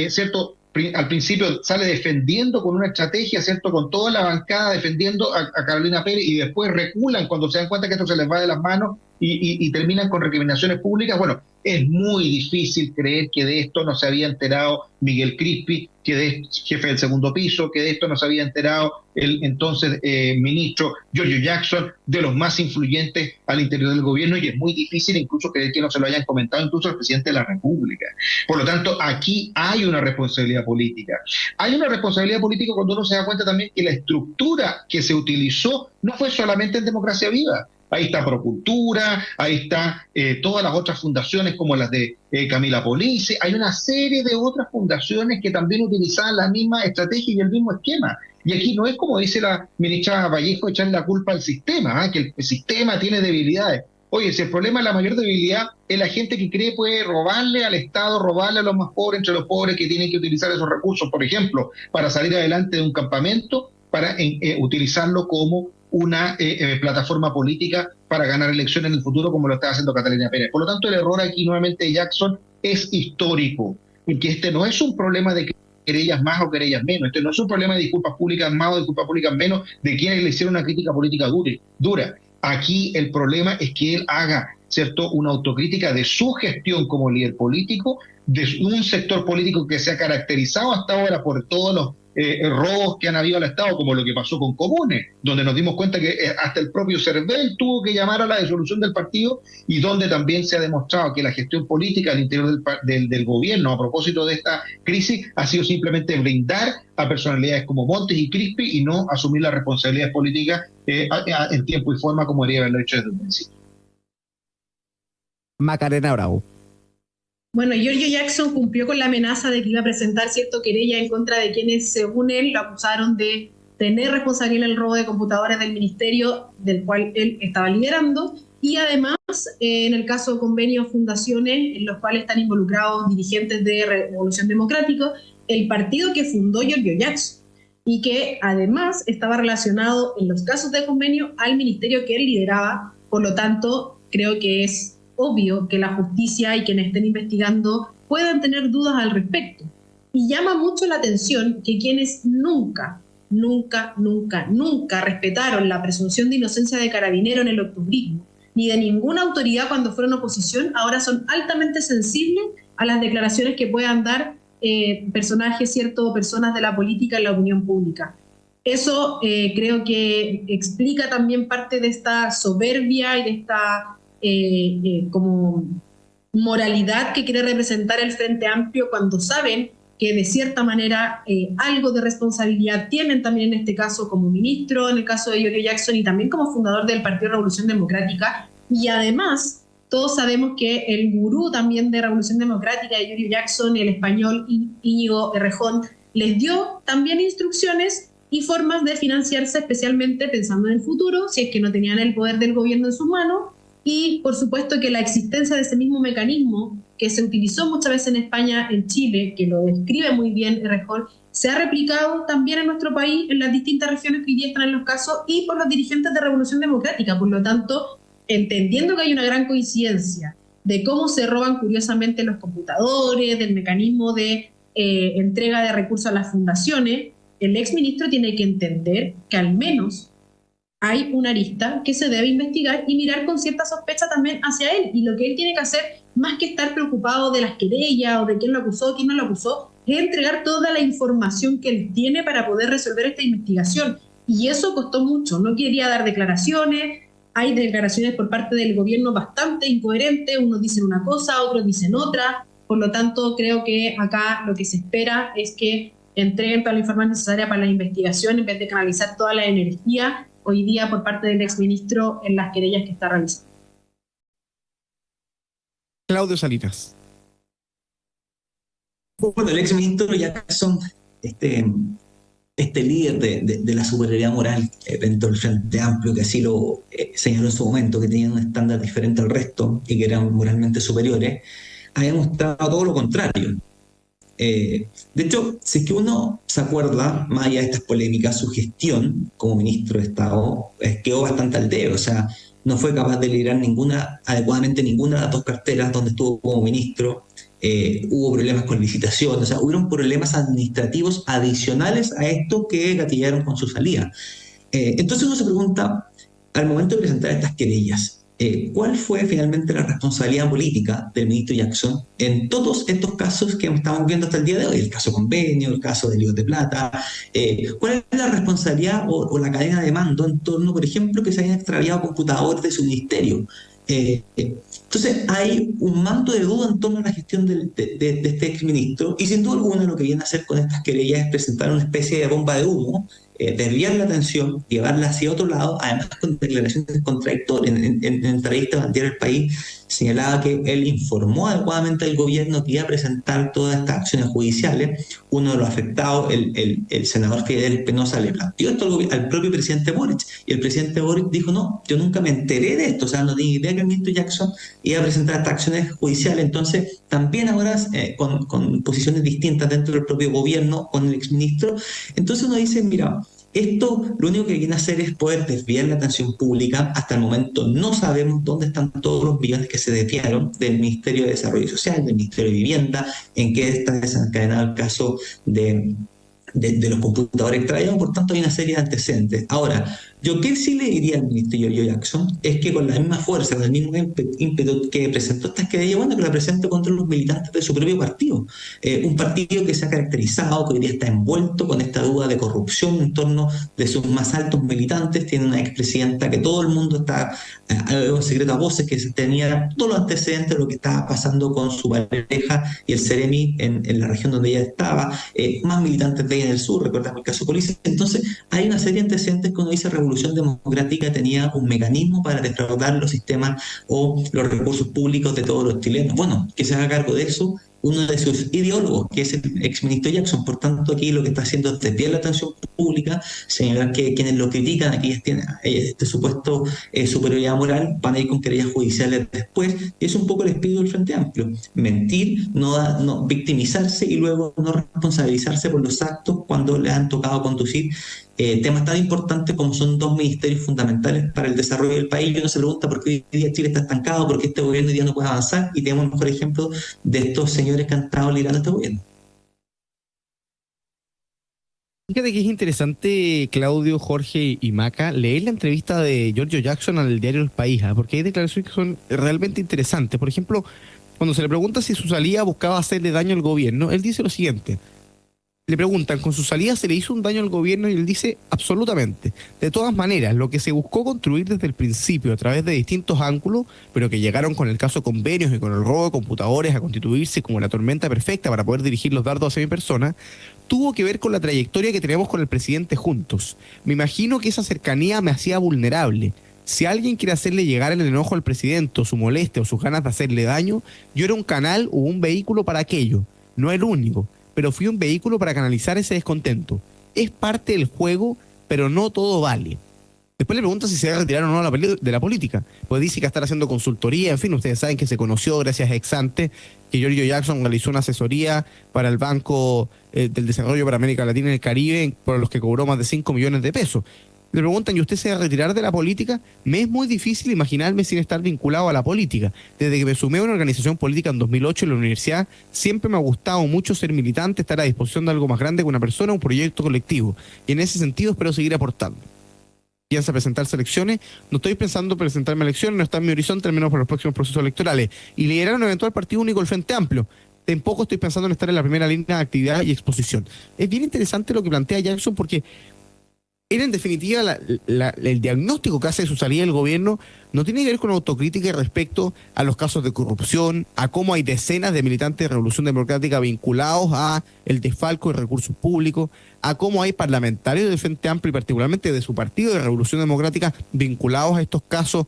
¿cierto?, al principio sale defendiendo con una estrategia, ¿cierto?, con toda la bancada defendiendo a Carolina Pérez y después reculan cuando se dan cuenta que esto se les va de las manos y terminan con recriminaciones públicas. Bueno, es muy difícil creer que de esto no se había enterado Miguel Crispi, que es jefe del segundo piso, que de esto no se había enterado el entonces ministro Giorgio Jackson, de los más influyentes al interior del gobierno, y es muy difícil incluso creer que no se lo hayan comentado incluso el presidente de la República. Por lo tanto, aquí hay una responsabilidad política. Hay una responsabilidad política cuando uno se da cuenta también que la estructura que se utilizó no fue solamente en Democracia Viva. ahí está Procultura, ahí está todas las otras fundaciones como las de Camila Police, hay una serie de otras fundaciones que también utilizaban la misma estrategia y el mismo esquema. Y aquí no es como dice la ministra Vallejo, echar la culpa al sistema, que el sistema tiene debilidades. Oye, si el problema, la mayor debilidad es la gente que cree puede robarle al Estado, robarle a los más pobres, entre los pobres que tienen que utilizar esos recursos, por ejemplo, para salir adelante de un campamento, para utilizarlo como una plataforma política para ganar elecciones en el futuro, como lo está haciendo Catalina Pérez. Por lo tanto, el error aquí nuevamente de Jackson es histórico, porque este no es un problema de querellas más o querellas menos, este no es un problema de disculpas públicas más o disculpas públicas menos de quienes le hicieron una crítica política dura. Aquí el problema es que él haga, ¿cierto?, una autocrítica de su gestión como líder político, de un sector político que se ha caracterizado hasta ahora por todos los robos que han habido al Estado, como lo que pasó con Comunes, donde nos dimos cuenta que hasta el propio Cervel tuvo que llamar a la disolución del partido, y donde también se ha demostrado que la gestión política al interior del gobierno a propósito de esta crisis ha sido simplemente brindar a personalidades como Montes y Crispi y no asumir las responsabilidades políticas en tiempo y forma como debería haberlo hecho desde un principio. Macarena Bravo. Bueno, Giorgio Jackson cumplió con la amenaza de que iba a presentar cierto querella en contra de quienes, según él, lo acusaron de tener responsabilidad en el robo de computadores del ministerio del cual él estaba liderando, y además en el caso de convenios fundaciones en los cuales están involucrados dirigentes de Revolución Democrática, el partido que fundó Giorgio Jackson, y que además estaba relacionado en los casos de convenio al ministerio que él lideraba. Por lo tanto, creo que es obvio que la justicia y quienes estén investigando puedan tener dudas al respecto. Y llama mucho la atención que quienes nunca respetaron la presunción de inocencia de Carabinero en el octubrismo, ni de ninguna autoridad cuando fueron oposición, ahora son altamente sensibles a las declaraciones que puedan dar personajes, ¿cierto?, o personas de la política en la opinión pública. Eso creo que explica también parte de esta soberbia y de esta como moralidad que quiere representar el Frente Amplio, cuando saben que de cierta manera algo de responsabilidad tienen también en este caso como ministro, en el caso de Giorgio Jackson, y también como fundador del Partido Revolución Democrática. Y además todos sabemos que el gurú también de Revolución Democrática de Giorgio Jackson, el español Íñigo Errejón, les dio también instrucciones y formas de financiarse, especialmente pensando en el futuro, si es que no tenían el poder del gobierno en sus manos. Y por supuesto que la existencia de ese mismo mecanismo que se utilizó muchas veces en España, en Chile, que lo describe muy bien Errejón, se ha replicado también en nuestro país, en las distintas regiones que hoy día están en los casos, y por los dirigentes de Revolución Democrática. Por lo tanto, entendiendo que hay una gran coincidencia de cómo se roban curiosamente los computadores, del mecanismo de entrega de recursos a las fundaciones, el exministro tiene que entender que al menos hay una arista que se debe investigar y mirar con cierta sospecha también hacia él. Y lo que él tiene que hacer, más que estar preocupado de las querellas o de quién lo acusó, quién no lo acusó, es entregar toda la información que él tiene para poder resolver esta investigación. Y eso costó mucho. No quería dar declaraciones. Hay declaraciones por parte del gobierno bastante incoherentes. Unos dicen una cosa, otros dicen otra. Por lo tanto, creo que acá lo que se espera es que entreguen toda la información necesaria para la investigación en vez de canalizar toda la energía hoy día por parte del exministro en las querellas que está realizando. Claudio Salinas. Bueno, el exministro Jackson, este líder de la superioridad moral dentro del Frente Amplio, que así lo señaló en su momento, que tenían un estándar diferente al resto y que eran moralmente superiores, había mostrado todo lo contrario. De hecho, si es que uno se acuerda, más allá de estas polémicas, su gestión como ministro de Estado quedó bastante al dedo. O sea, no fue capaz de liderar adecuadamente ninguna de las dos carteras donde estuvo como ministro. Hubo problemas con licitaciones, o sea, hubieron problemas administrativos adicionales a esto que gatillaron con su salida. Entonces uno se pregunta, al momento de presentar estas querellas, ¿cuál fue finalmente la responsabilidad política del ministro Jackson en todos estos casos que estamos viendo hasta el día de hoy? El caso Convenio, el caso de Líos de Plata. ¿Cuál es la responsabilidad o la cadena de mando en torno, por ejemplo, que se hayan extraviado computadores de su ministerio? Entonces hay un manto de duda en torno a la gestión de este exministro, y sin duda alguna lo que viene a hacer con estas querellas es presentar una especie de bomba de humo desviar la atención, llevarla hacia otro lado, además con declaraciones contradictorias. En entrevista al diario El País señalaba que él informó adecuadamente al gobierno que iba a presentar todas estas acciones judiciales. Uno de los afectados, el senador Fidel Espinosa, le planteó esto al propio presidente Boric, y el presidente Boric dijo: no, yo nunca me enteré de esto, o sea, no tenía idea que el ministro Jackson iba a presentar estas acciones judiciales. Entonces, también ahora con posiciones distintas dentro del propio gobierno, con el exministro. Entonces uno dice, mira, esto lo único que viene a hacer es poder desviar la atención pública. Hasta el momento no sabemos dónde están todos los billones que se desviaron del Ministerio de Desarrollo Social, del Ministerio de Vivienda, en qué está desencadenado el caso de los computadores extraídos. Por tanto, hay una serie de antecedentes. Ahora, yo que sí le diría al ministro Giorgio Jackson es que con la misma fuerza, con el mismo ímpetu que presentó estas querellas, bueno, que la presente contra los militantes de su propio partido. Un partido que se ha caracterizado, que hoy día está envuelto con esta duda de corrupción en torno de sus más altos militantes. Tiene una expresidenta que todo el mundo está, en secreto a voces, que tenía todos los antecedentes de lo que estaba pasando con su pareja y el Seremi en la región donde ella estaba, más militantes de ella en el sur, recordamos el caso Colise. Entonces, hay una serie de antecedentes que uno dice: Revolución Democrática tenía un mecanismo para defraudar los sistemas o los recursos públicos de todos los chilenos. Bueno, que se haga cargo de eso uno de sus ideólogos, que es el exministro Jackson. Por tanto, aquí lo que está haciendo es desviar la atención pública, señalar que quienes lo critican, aquí tienen este supuesto superioridad moral, van a ir con querellas judiciales después, y es un poco el espíritu del Frente Amplio: mentir, no victimizarse y luego no responsabilizarse por los actos cuando les han tocado conducir temas tan importantes como son dos ministerios fundamentales para el desarrollo del país. Y uno se pregunta por qué hoy día Chile está estancado, por qué este gobierno hoy día no puede avanzar, y tenemos el mejor ejemplo de estos señores que han estado liderando este gobierno. Fíjate que es interesante, Claudio, Jorge y Maca, leer la entrevista de Giorgio Jackson al diario El País, porque hay declaraciones que son realmente interesantes. Por ejemplo, cuando se le pregunta si su salida buscaba hacerle daño al gobierno, él dice lo siguiente. Le preguntan, ¿con su salida se le hizo un daño al gobierno? Y él dice, absolutamente. De todas maneras, lo que se buscó construir desde el principio a través de distintos ángulos, pero que llegaron con el caso Convenios y con el robo de computadores a constituirse como la tormenta perfecta para poder dirigir los dardos hacia mi persona, tuvo que ver con la trayectoria que tenemos con el presidente juntos. Me imagino que esa cercanía me hacía vulnerable. Si alguien quiere hacerle llegar el enojo al presidente, o su molestia, o sus ganas de hacerle daño, yo era un canal o un vehículo para aquello. No el único, pero fui un vehículo para canalizar ese descontento. Es parte del juego, pero no todo vale. Después le pregunta si se va a retirar o no de la política. Pues dice que estar haciendo consultoría, en fin, ustedes saben que se conoció gracias a Exante, que Giorgio Jackson realizó una asesoría para el Banco del Desarrollo para América Latina y el Caribe, por los que cobró más de 5 millones de pesos. Le preguntan, ¿y usted se va a retirar de la política? Me es muy difícil imaginarme sin estar vinculado a la política. Desde que me sumé a una organización política en 2008 en la universidad, siempre me ha gustado mucho ser militante, estar a disposición de algo más grande que una persona, un proyecto colectivo. Y en ese sentido espero seguir aportando. Piensa presentarse elecciones. No estoy pensando presentarme a elecciones, no está en mi horizonte, al menos para los próximos procesos electorales. Y liderar un eventual partido único, el Frente Amplio. Tampoco estoy pensando en estar en la primera línea de actividad y exposición. Es bien interesante lo que plantea Jackson, porque él, en definitiva, el diagnóstico que hace de su salida del gobierno no tiene que ver con autocrítica respecto a los casos de corrupción, a cómo hay decenas de militantes de Revolución Democrática vinculados a el desfalco de recursos públicos, a cómo hay parlamentarios del Frente Amplio y particularmente de su partido de Revolución Democrática vinculados a estos casos,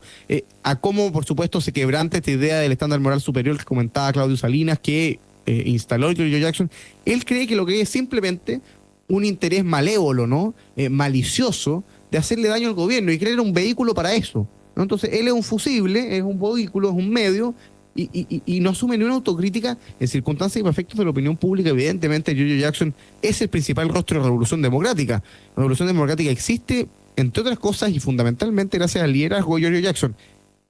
a cómo, por supuesto, se quebranta esta idea del estándar moral superior que comentaba Claudio Salinas, que instaló Giorgio Jackson. Él cree que lo que es simplemente un interés malévolo, ¿no? Malicioso, de hacerle daño al gobierno y crear un vehículo para eso, ¿no? Entonces, él es un fusible, es un vehículo, es un medio, y no asume ni una autocrítica en circunstancias imperfectas de la opinión pública. Evidentemente, Giorgio Jackson es el principal rostro de la Revolución Democrática. La Revolución Democrática existe, entre otras cosas, y fundamentalmente gracias al liderazgo de Giorgio Jackson.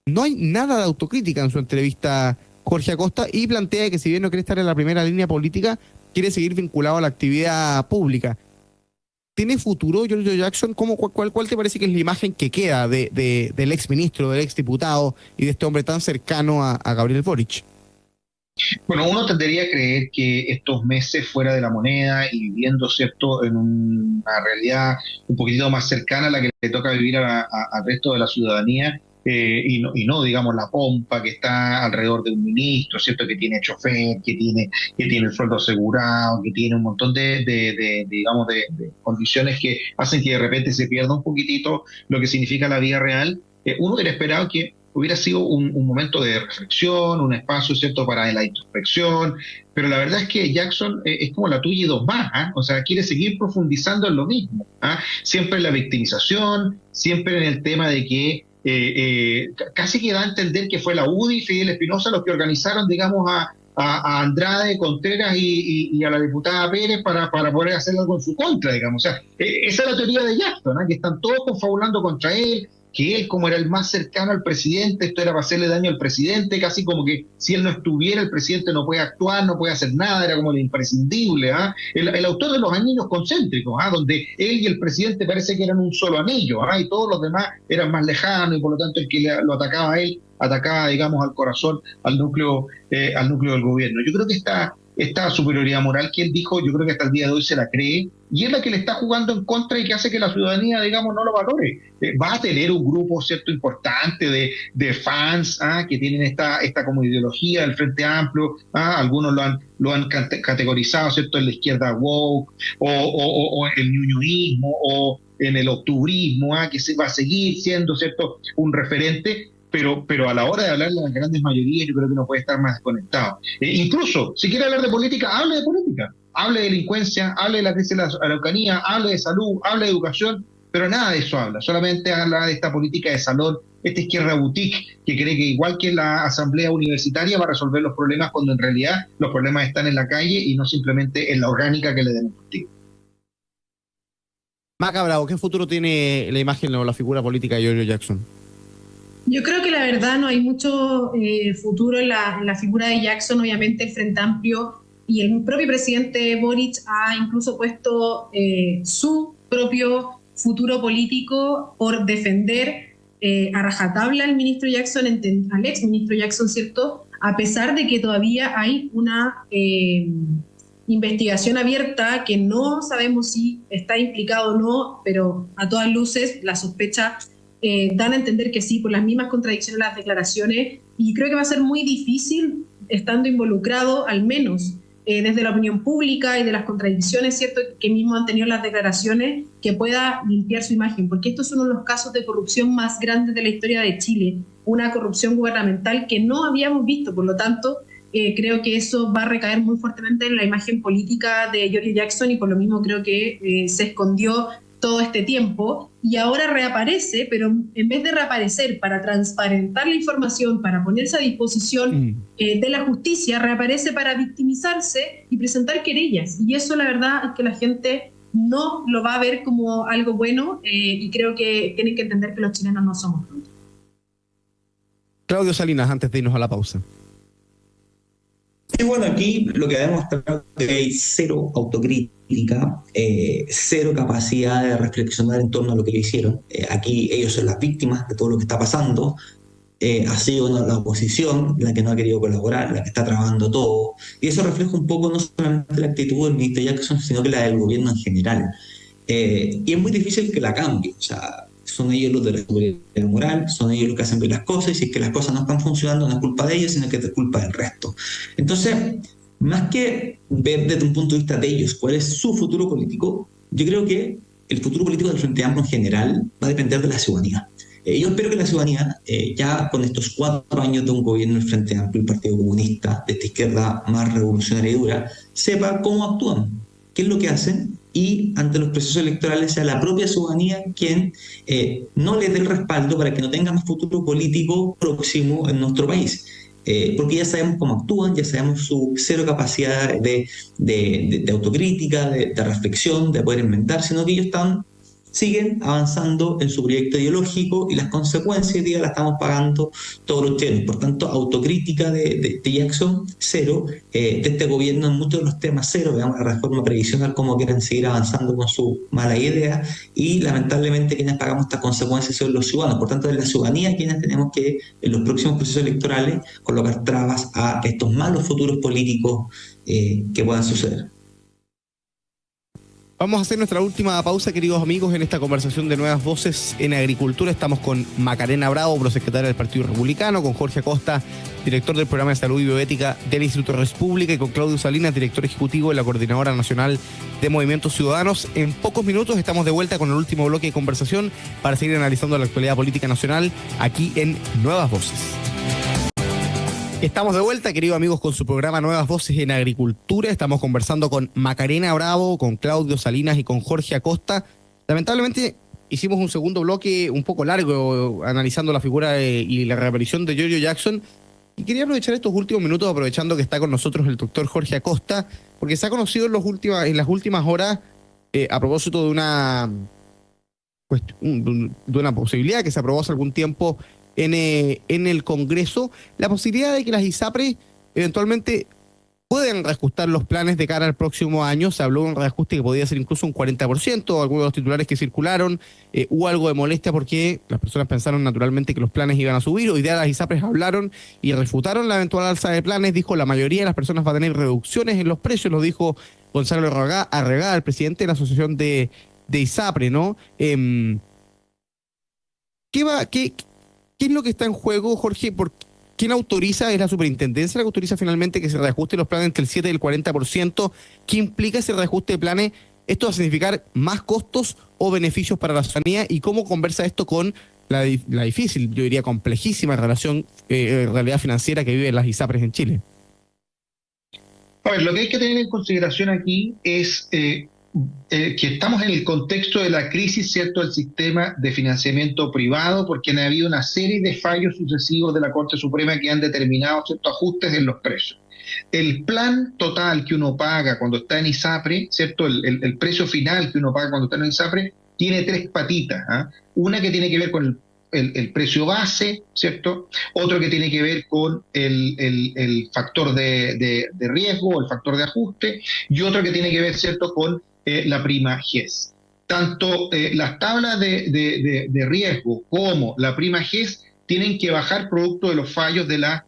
No hay nada de autocrítica en su entrevista Jorge Acosta, y plantea que si bien no quiere estar en la primera línea política, quiere seguir vinculado a la actividad pública. ¿Tiene futuro Giorgio Jackson? ¿Cuál te parece que es la imagen que queda del exministro, del exdiputado y de este hombre tan cercano a Gabriel Boric? Bueno, uno tendría a creer que estos meses fuera de la moneda y viviendo, ¿cierto?, en una realidad un poquitito más cercana a la que le toca vivir al resto de la ciudadanía, y no, digamos, la pompa que está alrededor de un ministro, ¿cierto? Que tiene chofer, que tiene el sueldo asegurado, que tiene un montón digamos, de condiciones que hacen que de repente se pierda un poquitito lo que significa la vida real. Uno hubiera esperado que hubiera sido un momento de reflexión, un espacio, ¿cierto?, para la introspección, pero la verdad es que Jackson es como la tuya y dos más, ¿ah? O sea, quiere seguir profundizando en lo mismo, ¿ah? Siempre en la victimización, siempre en el tema de que casi que da a entender que fue la UDI y Fidel Espinosa los que organizaron, digamos, a Andrade, Contreras y a la diputada Pérez para poder hacer algo en su contra, digamos. O sea, esa es la teoría de Jackson, ¿ah? Que están todos confabulando contra él, que él, como era el más cercano al presidente, esto era para hacerle daño al presidente, casi como que si él no estuviera, el presidente no puede actuar, no puede hacer nada, era como lo imprescindible. ¿Ah? El autor de Los Anillos Concéntricos, ¿ah? Donde él y el presidente parece que eran un solo anillo, ¿ah? Y todos los demás eran más lejanos, y por lo tanto el que lo atacaba a él, atacaba, digamos, al corazón, al núcleo del gobierno. Yo creo que esta superioridad moral que él dijo, yo creo que hasta el día de hoy se la cree, y es la que le está jugando en contra y que hace que la ciudadanía, digamos, no lo valore. Va a tener un grupo, ¿cierto?, importante de fans, que tienen esta como ideología del Frente Amplio, algunos lo han categorizado, ¿cierto?, en la izquierda woke, o el ñuñoísmo, o en el octubrismo, que se va a seguir siendo, ¿cierto?, un referente. Pero a la hora de hablar de las grandes mayorías, yo creo que no puede estar más desconectado. Incluso, si quiere hablar de política, hable de política, hable de delincuencia, hable de la crisis de la Araucanía, hable de salud, hable de educación, pero nada de eso habla, solamente habla de esta política de salón, esta izquierda boutique, que cree que igual que la asamblea universitaria va a resolver los problemas, cuando en realidad los problemas están en la calle y no simplemente en la orgánica que le den un partido. Maca Bravo, ¿qué futuro tiene la imagen o la figura política de Giorgio Jackson? Yo creo que la verdad no hay mucho futuro en la figura de Jackson. Obviamente el Frente Amplio y el propio presidente Boric ha incluso puesto su propio futuro político por defender a rajatabla al ministro Jackson, al ex ministro Jackson, ¿cierto? A pesar de que todavía hay una investigación abierta que no sabemos si está implicado o no, pero a todas luces la sospecha dan a entender que sí, por las mismas contradicciones en las declaraciones, y creo que va a ser muy difícil, estando involucrado, al menos desde la opinión pública y de las contradicciones, ¿cierto?, que mismo han tenido las declaraciones, que pueda limpiar su imagen, porque esto es uno de los casos de corrupción más grandes de la historia de Chile, una corrupción gubernamental que no habíamos visto, por lo tanto, creo que eso va a recaer muy fuertemente en la imagen política de Giorgio Jackson, y por lo mismo creo que se escondió todo este tiempo y ahora reaparece, pero en vez de reaparecer para transparentar la información, para ponerse a disposición de la justicia, reaparece para victimizarse y presentar querellas. Y eso la verdad es que la gente no lo va a ver como algo bueno, y creo que tienen que entender que los chilenos no somos tontos. Claudio Salinas, antes de irnos a la pausa. Sí, bueno, aquí lo que ha demostrado es que hay cero autocrítica, cero capacidad de reflexionar en torno a lo que ellos hicieron. Aquí ellos son las víctimas de todo lo que está pasando. Ha sido la oposición la que no ha querido colaborar, la que está trabando todo. Y eso refleja un poco no solamente la actitud del ministro Jackson, sino que la del gobierno en general. Y es muy difícil que la cambie. O sea, son ellos los de la seguridad moral, son ellos los que hacen bien las cosas, y si es que las cosas no están funcionando, no es culpa de ellos, sino que es culpa del resto. Entonces, más que ver desde un punto de vista de ellos cuál es su futuro político, yo creo que el futuro político del Frente Amplio en general va a depender de la ciudadanía. Yo espero que la ciudadanía, ya con estos 4 años de un gobierno del Frente Amplio, el Partido Comunista, de esta izquierda más revolucionaria y dura, sepa cómo actúan, qué es lo que hacen, y ante los procesos electorales sea la propia ciudadanía quien no le dé el respaldo para que no tengamos futuro político próximo en nuestro país. Porque ya sabemos cómo actúan, ya sabemos su cero capacidad de autocrítica, de reflexión, de poder inventar, sino que ellos siguen avanzando en su proyecto ideológico, y las consecuencias hoy día las estamos pagando todos los chilenos. Por tanto, autocrítica de Jackson, cero, de este gobierno en muchos de los temas, cero. Veamos la reforma previsional, cómo quieren seguir avanzando con su mala idea, y lamentablemente quienes pagamos estas consecuencias son los ciudadanos. Por tanto, es la ciudadanía quienes tenemos que, en los próximos procesos electorales, colocar trabas a estos malos futuros políticos que puedan suceder. Vamos a hacer nuestra última pausa, queridos amigos, en esta conversación de Nuevas Voces en Agricultura. Estamos con Macarena Bravo, prosecretaria del Partido Republicano, con Jorge Acosta, director del Programa de Salud y Bioética del Instituto Res Publica, y con Claudio Salinas, director ejecutivo de la Coordinadora Nacional de Movimientos Ciudadanos. En pocos minutos estamos de vuelta con el último bloque de conversación para seguir analizando la actualidad política nacional aquí en Nuevas Voces. Estamos de vuelta, queridos amigos, con su programa Nuevas Voces en Agricultura. Estamos conversando con Macarena Bravo, con Claudio Salinas y con Jorge Acosta. Lamentablemente hicimos un segundo bloque un poco largo analizando la figura y la reaparición de Giorgio Jackson. Y quería aprovechar estos últimos minutos, aprovechando que está con nosotros el doctor Jorge Acosta, porque se ha conocido en las últimas horas, a propósito de una posibilidad que se aprobó hace algún tiempo en el Congreso, la posibilidad de que las ISAPRES eventualmente pueden reajustar los planes de cara al próximo año. Se habló de un reajuste que podía ser incluso un 40%, algunos de los titulares que circularon, hubo algo de molestia porque las personas pensaron naturalmente que los planes iban a subir. Hoy día las ISAPRES hablaron y refutaron la eventual alza de planes. Dijo, la mayoría de las personas va a tener reducciones en los precios, lo dijo Gonzalo Arregada, el presidente de la Asociación de ISAPRE, ¿no? ¿Qué es lo que está en juego, Jorge? ¿Quién autoriza? ¿Es la superintendencia la que autoriza finalmente que se reajuste los planes entre el 7 y el 40%? ¿Qué implica ese reajuste de planes? ¿Esto va a significar más costos o beneficios para la ciudadanía? ¿Y cómo conversa esto con la difícil, yo diría complejísima realidad financiera que viven las ISAPRES en Chile? A ver, lo que hay que tener en consideración aquí es que estamos en el contexto de la crisis, ¿cierto?, del sistema de financiamiento privado, porque han habido una serie de fallos sucesivos de la Corte Suprema que han determinado ciertos ajustes en los precios. El plan total que uno paga cuando está en ISAPRE, ¿cierto?, el precio final que uno paga cuando está en ISAPRE, tiene tres patitas, ¿eh? Una que tiene que ver con el precio base, ¿cierto? Otro que tiene que ver con el factor de riesgo, el factor de ajuste, y otro que tiene que ver, ¿cierto?, con la prima GES. Tanto las tablas de riesgo como la prima GES tienen que bajar producto de los fallos de la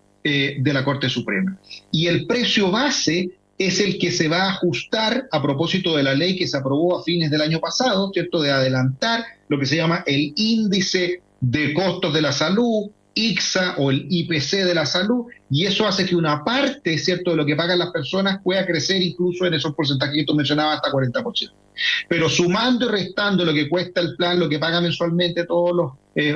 Corte Suprema. Y el precio base es el que se va a ajustar a propósito de la ley que se aprobó a fines del año pasado, ¿cierto?, de adelantar lo que se llama el índice de costos de la salud, ICSA o el IPC de la salud, y eso hace que una parte, ¿cierto?, de lo que pagan las personas pueda crecer incluso en esos porcentajes que tú mencionabas hasta 40%. Pero sumando y restando lo que cuesta el plan, lo que pagan mensualmente todos los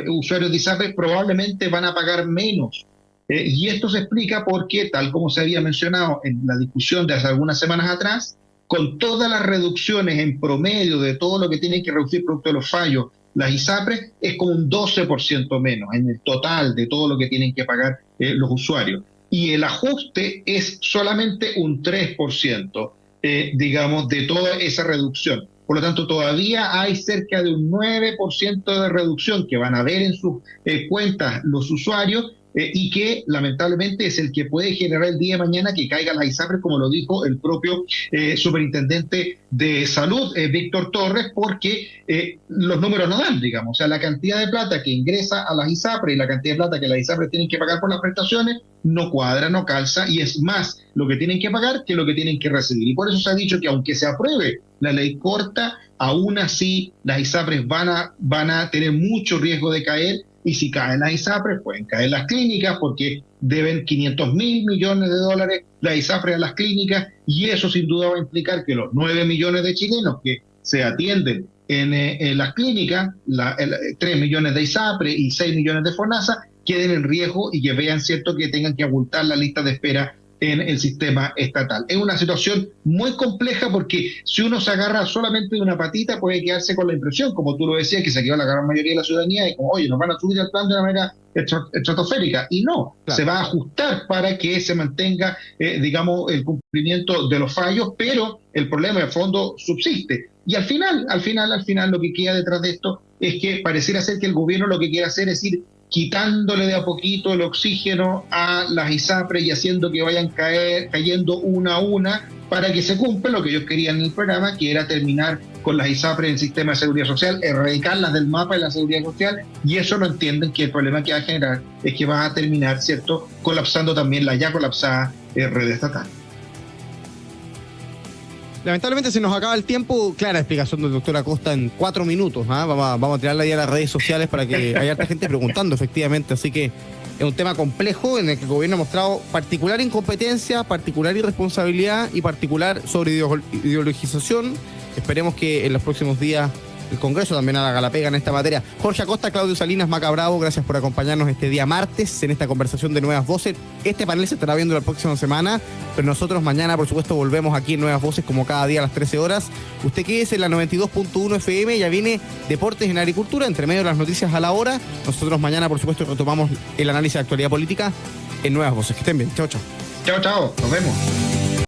usuarios de ISAPRE, probablemente van a pagar menos. Y esto se explica porque, tal como se había mencionado en la discusión de hace algunas semanas atrás, con todas las reducciones en promedio de todo lo que tienen que reducir producto de los fallos, las ISAPRES es como un 12% menos en el total de todo lo que tienen que pagar los usuarios. Y el ajuste es solamente un 3%, digamos, de toda esa reducción. Por lo tanto, todavía hay cerca de un 9% de reducción que van a ver en sus cuentas los usuarios, y que lamentablemente es el que puede generar el día de mañana que caigan las ISAPRES, como lo dijo el propio superintendente de salud, Víctor Torres, porque los números no dan, digamos. O sea, la cantidad de plata que ingresa a las ISAPRES y la cantidad de plata que las ISAPRES tienen que pagar por las prestaciones no cuadra, no calza, y es más lo que tienen que pagar que lo que tienen que recibir. Y por eso se ha dicho que aunque se apruebe la ley corta, aún así las ISAPRES van a tener mucho riesgo de caer. Y si caen las ISAPRES, pueden caer las clínicas porque deben 500.000 millones de dólares las ISAPRES a las clínicas, y eso sin duda va a implicar que los 9 millones de chilenos que se atienden en las clínicas, 3 millones de ISAPRES y 6 millones de FONASA, queden en riesgo y que vean, cierto, que tengan que abultar la lista de espera en el sistema estatal. Es una situación muy compleja porque si uno se agarra solamente de una patita puede quedarse con la impresión, como tú lo decías, que se quedó la gran mayoría de la ciudadanía y como, oye, nos van a subir el plan de una manera estratosférica. Y no, claro, se va a ajustar para que se mantenga, digamos, el cumplimiento de los fallos, pero el problema de fondo subsiste. Y al final, lo que queda detrás de esto es que pareciera ser que el gobierno lo que quiere hacer es ir quitándole de a poquito el oxígeno a las ISAPRES y haciendo que vayan cayendo una a una para que se cumpla lo que ellos querían en el programa, que era terminar con las ISAPRES en el sistema de seguridad social, erradicarlas del mapa de la seguridad social, y eso no entienden que el problema que va a generar es que va a terminar, ¿cierto?, colapsando también la ya colapsada red estatal. Lamentablemente se nos acaba el tiempo. Clara explicación del doctor Acosta en 4 minutos. Vamos a tirarla ahí a las redes sociales para que haya harta gente preguntando, efectivamente. Así que es un tema complejo en el que el gobierno ha mostrado particular incompetencia, particular irresponsabilidad y particular sobre ideologización. Esperemos que en los próximos días el Congreso también haga la pega en esta materia. Jorge Acosta, Claudio Salinas, Maca Bravo, gracias por acompañarnos este día martes en esta conversación de Nuevas Voces. Este panel se estará viendo la próxima semana, pero nosotros mañana, por supuesto, volvemos aquí en Nuevas Voces como cada día a las 13 horas. Usted quédese en la 92.1 FM, ya viene Deportes en Agricultura, entre medio de las noticias a la hora. Nosotros mañana, por supuesto, retomamos el análisis de actualidad política en Nuevas Voces. Que estén bien. Chao, chao. Chao, chao. Nos vemos.